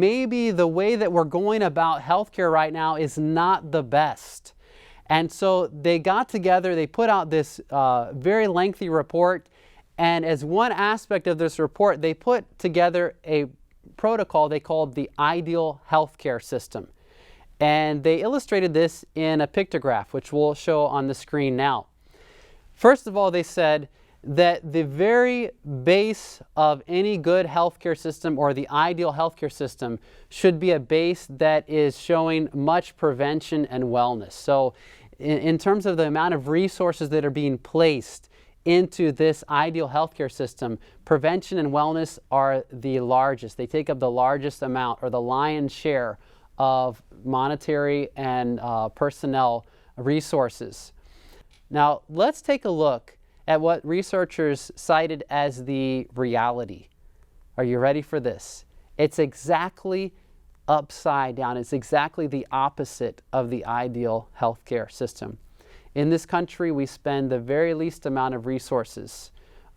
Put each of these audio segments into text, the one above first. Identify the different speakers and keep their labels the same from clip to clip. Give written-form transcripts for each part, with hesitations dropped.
Speaker 1: maybe the way that we're going about healthcare right now is not the best. And so they got together, they put out this very lengthy report, and as one aspect of this report, they put together a protocol they called the ideal healthcare system. And they illustrated this in a pictograph, which we'll show on the screen now. First of all, they said that the very base of any good healthcare system, or the ideal healthcare system, should be a base that is showing much prevention and wellness. So in terms of the amount of resources that are being placed into this ideal healthcare system, prevention and wellness are the largest. They take up the largest amount, or the lion's share, of monetary and personnel resources. Now, let's take a look at what researchers cited as the reality. Are you ready for this? It's exactly upside down. It's exactly the opposite of the ideal healthcare system. In this country, we spend the very least amount of resources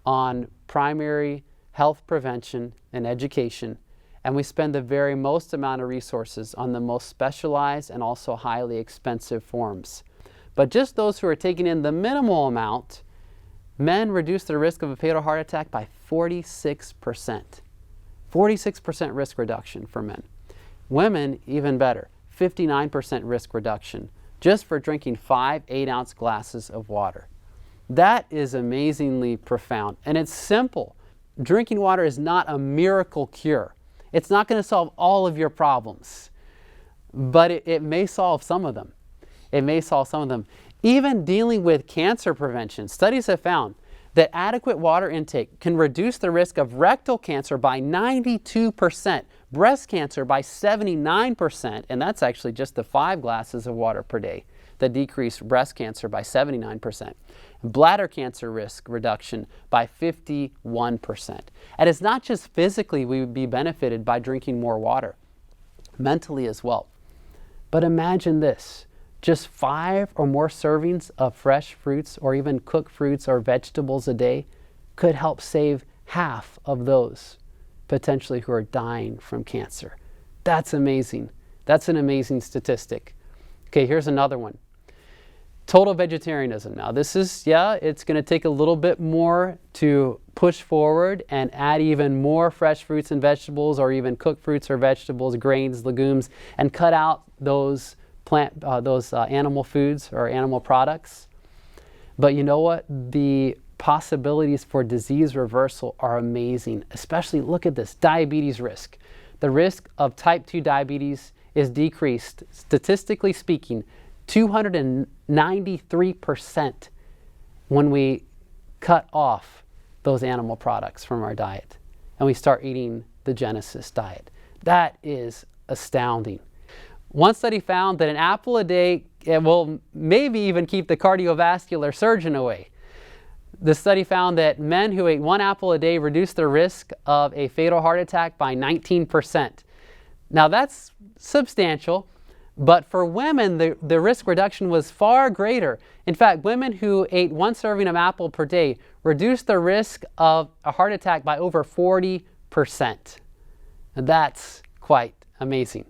Speaker 1: on primary health prevention and education, and we spend the very most amount of resources on the most specialized and also highly expensive forms. But just those who are taking in the minimal amount, men reduce their risk of a fatal heart attack by 46%. 46% risk reduction for men. Women, even better, 59% risk reduction just for drinking 5 8-ounce glasses of water. That is amazingly profound, and it's simple. Drinking water is not a miracle cure. It's not going to solve all of your problems, but it may solve some of them. It may solve some of them. Even dealing with cancer prevention, studies have found that adequate water intake can reduce the risk of rectal cancer by 92%, breast cancer by 79%, and that's actually just the 5 glasses of water per day that decrease breast cancer by 79%. Bladder cancer risk reduction by 51%. And it's not just physically we would be benefited by drinking more water, mentally as well. But imagine this, just 5 or more servings of fresh fruits or even cooked fruits or vegetables a day could help save half of those potentially who are dying from cancer. That's amazing. That's an amazing statistic. Okay, here's another one. Total vegetarianism. Now this is, it's going to take a little bit more to push forward and add even more fresh fruits and vegetables, or even cooked fruits or vegetables, grains, legumes, and cut out those animal foods or animal products. But you know what? The possibilities for disease reversal are amazing. Especially, look at this, diabetes risk. The risk of type 2 diabetes is decreased, statistically speaking, 293% when we cut off those animal products from our diet and we start eating the Genesis diet. That is astounding. One study found that an apple a day will maybe even keep the cardiovascular surgeon away. The study found that men who ate 1 apple a day reduced their risk of a fatal heart attack by 19%. Now that's substantial, but for women, the risk reduction was far greater. In fact, women who ate 1 serving of apple per day reduced their risk of a heart attack by over 40%. And that's quite amazing.